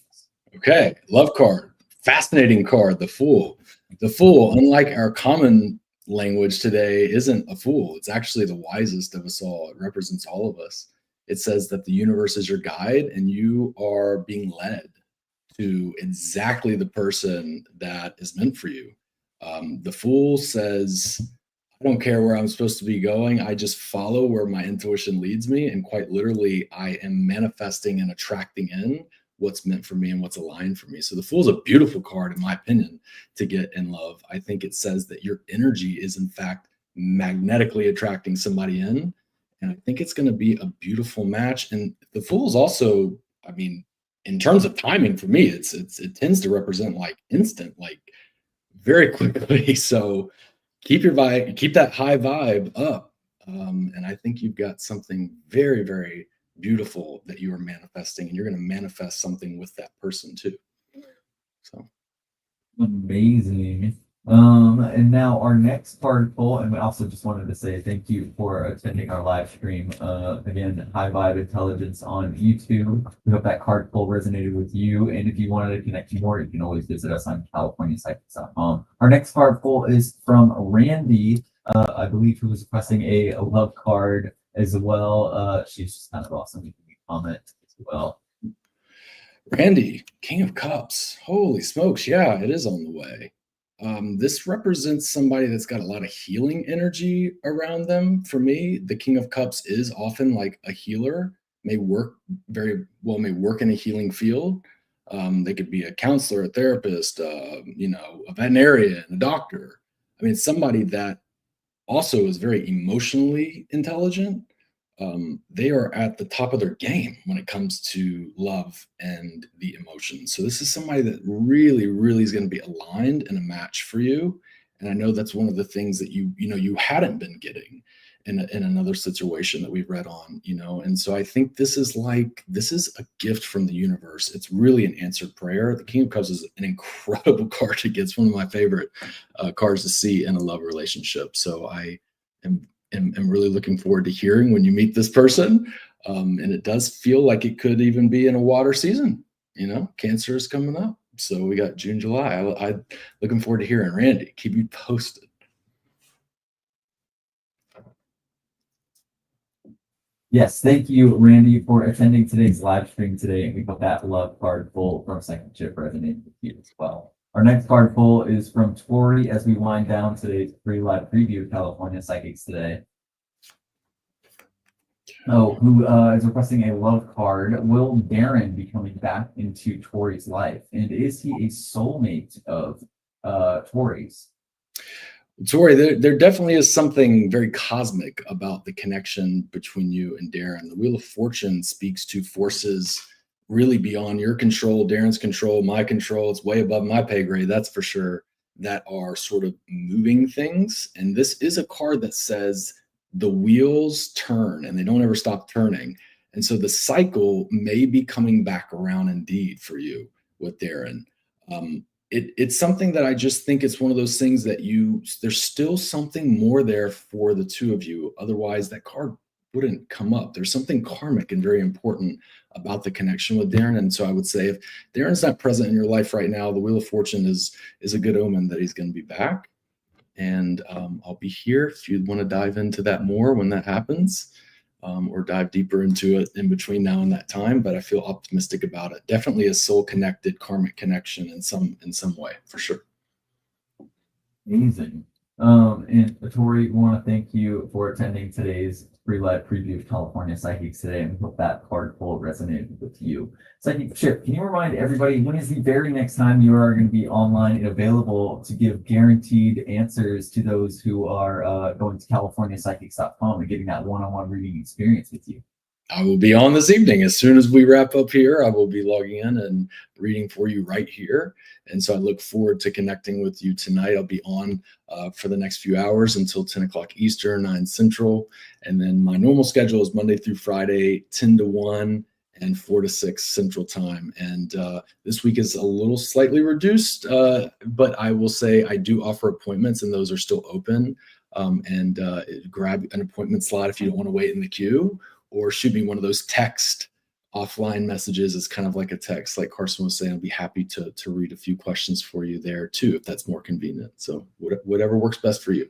Okay, love card. Fascinating card, the Fool. The Fool, unlike our common language today, isn't a fool. It's actually the wisest of us all. It represents all of us. It says that the universe is your guide and you are being led to exactly the person that is meant for you. The Fool says, I don't care where I'm supposed to be going. I just follow where my intuition leads me. And quite literally, I am manifesting and attracting in what's meant for me and what's aligned for me. So the Fool is a beautiful card, in my opinion, to get in love. I think it says that your energy is, in fact, magnetically attracting somebody in. And I think it's going to be a beautiful match. And the Fool is also, I mean, in terms of timing for me, it tends to represent like instant, like very quickly. So keep that high vibe up. And I think you've got something very, very beautiful that you are manifesting, and you're going to manifest something with that person too. So amazing. And now our next card pull, and we also just wanted to say thank you for attending our live stream. Again, High Vibe Intelligence on YouTube. We hope that card pull resonated with you. And if you wanted to connect more, you can always visit us on CaliforniaPsychics.com. Our next card pull is from Randy, I believe, who was requesting a love card as well. She's just kind of awesome. You can comment as well. Randy, King of Cups. Holy smokes. Yeah, it is on the way. This represents somebody that's got a lot of healing energy around them. For me, the King of Cups is often like a healer, may work in a healing field. They could be a counselor, a therapist, a veterinarian, a doctor. I mean, somebody that also is very emotionally intelligent. They are at the top of their game when it comes to love and the emotions. So this is somebody that really, really is going to be aligned and a match for you. And I know that's one of the things that you hadn't been getting in another situation that we've read on, And so I think this is a gift from the universe. It's really an answered prayer. The King of Cups is an incredible card to get. It's one of my favorite cards to see in a love relationship. So I am really looking forward to hearing when you meet this person. And it does feel like it could even be in a water season. Cancer is coming up. So we got June, July. I'm looking forward to hearing Randy. Keep you posted. Yes, thank you, Randy, for attending today's live stream today. And we hope that love card pull from Psychic Chip resonated with you as well. Our next card pull is from Tori as we wind down today's free live preview of California Psychics today. Who is requesting a love card. Will Darren be coming back into Tori's life? And is he a soulmate of Tori's? Tori, there definitely is something very cosmic about the connection between you and Darren. The Wheel of Fortune speaks to forces really beyond your control, Darren's control, my control. It's way above my pay grade, that's for sure. that are sort of moving things. And this is a card that says the wheels turn and they don't ever stop turning. And so the cycle may be coming back around indeed for you with Darren. It's something that I just think it's one of those things that there's still something more there for the two of you. Otherwise, that card wouldn't come up. There's something karmic and very important about the connection with Darren. And so I would say if Darren's not present in your life right now, the Wheel of Fortune is a good omen that he's going to be back. And I'll be here if you want to dive into that more when that happens, or dive deeper into it in between now and that time. But I feel optimistic about it. Definitely a soul connected karmic connection in some way, for sure. Amazing. And Tori, we want to thank you for attending today's free live preview of California Psychics today, and we hope that card pull resonated with you. Psychic Chip, can you remind everybody when is the very next time you are going to be online and available to give guaranteed answers to those who are going to CaliforniaPsychics.com and getting that one-on-one reading experience with you? I will be on this evening. As soon as we wrap up here, I will be logging in and reading for you right here. And so I look forward to connecting with you tonight. I'll be on for the next few hours until 10 o'clock Eastern, 9 Central. And then my normal schedule is Monday through Friday, 10 to 1 and 4 to 6 Central Time. And this week is a little slightly reduced, but I will say I do offer appointments and those are still open. And grab an appointment slot if you don't want to wait in the queue, or shoot me one of those text offline messages. It's kind of like a text, like Carson was saying. I'll be happy to read a few questions for you there too, if that's more convenient. So whatever works best for you.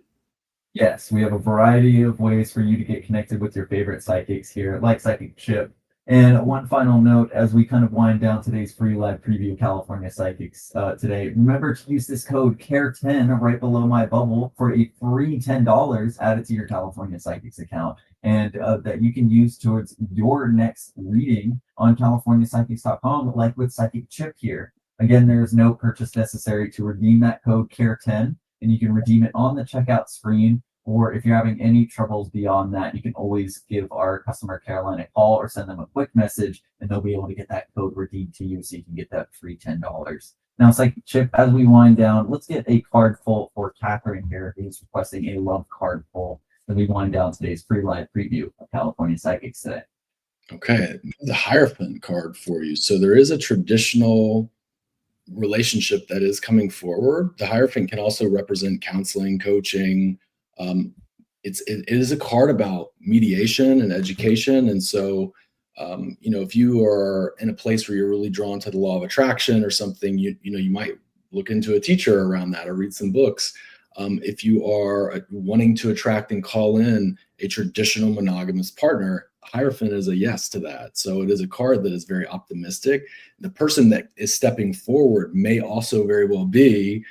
Yes, we have a variety of ways for you to get connected with your favorite psychics here, like Psychic Chip. And one final note as we kind of wind down today's free live preview of California Psychics today, remember to use this code CARE10 right below my bubble for a free $10 added to your California Psychics account, and that you can use towards your next reading on CaliforniaPsychics.com, like with Psychic Chip here. Again, there is no purchase necessary to redeem that code CARE10, and you can redeem it on the checkout screen. Or if you're having any troubles beyond that, you can always give our customer care line a call or send them a quick message, and they'll be able to get that code redeemed to you so you can get that free $10. Now, Psychic Chip, as we wind down, let's get a card pull for Catherine here, who's requesting a love card pull as we wind down today's free live preview of California Psychics today. Okay, the Hierophant card for you. So there is a traditional relationship that is coming forward. The Hierophant can also represent counseling, coaching. It is a card about mediation and education. And so, if you are in a place where you're really drawn to the law of attraction or something, you might look into a teacher around that or read some books. If you are wanting to attract and call in a traditional monogamous partner, Hierophant is a yes to that. So it is a card that is very optimistic. The person that is stepping forward may also very well be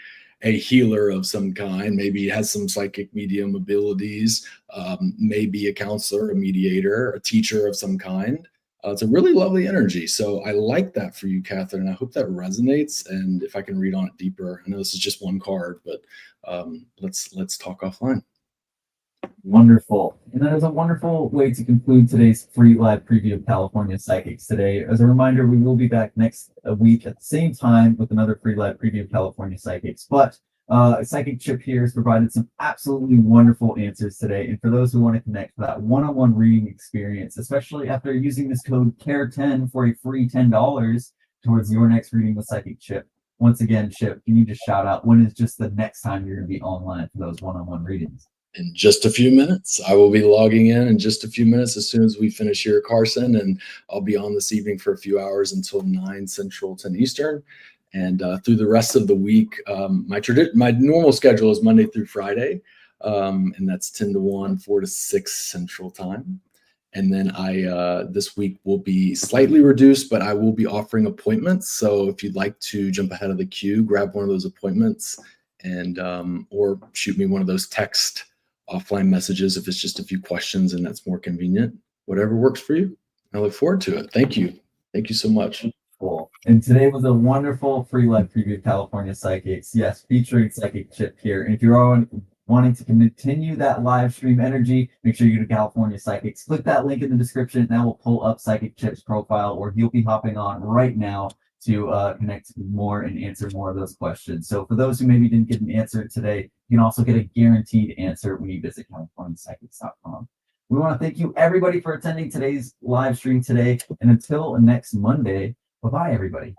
a healer of some kind, maybe has some psychic medium abilities, maybe a counselor, a mediator, a teacher of some kind. It's a really lovely energy. So I like that for you, Catherine. I hope that resonates. And if I can read on it deeper, I know this is just one card, but let's talk offline. Wonderful. And that is a wonderful way to conclude today's free live preview of California Psychics today. As a reminder, we will be back next week at the same time with another free live preview of California Psychics. But Psychic Chip here has provided some absolutely wonderful answers today. And for those who want to connect for that one-on-one reading experience, especially after using this code CARE10 for a free $10 towards your next reading with Psychic Chip. Once again, Chip, can you just shout out when is just the next time you're going to be online for those one-on-one readings? In just a few minutes. I will be logging in just a few minutes as soon as we finish here, Carson, and I'll be on this evening for a few hours until 9 Central, 10 Eastern. And through the rest of the week, my normal schedule is Monday through Friday, and that's 10 to 1, 4 to 6 Central Time. And then this week will be slightly reduced, but I will be offering appointments. So if you'd like to jump ahead of the queue, grab one of those appointments and or shoot me one of those text offline messages if it's just a few questions and that's more convenient. Whatever works for you. I look forward to it. Thank you. Thank you so much. Cool. And today was a wonderful free live preview of California Psychics. Yes, featuring Psychic Chip here. And if you're wanting to continue that live stream energy, make sure you go to California Psychics. Click that link in the description. That will pull up Psychic Chip's profile, where he'll be hopping on right now to connect more and answer more of those questions. So for those who maybe didn't get an answer today, you can also get a guaranteed answer when you visit CaliforniaPsychics.com. We want to thank you everybody for attending today's live stream today. And until next Monday, bye-bye, everybody.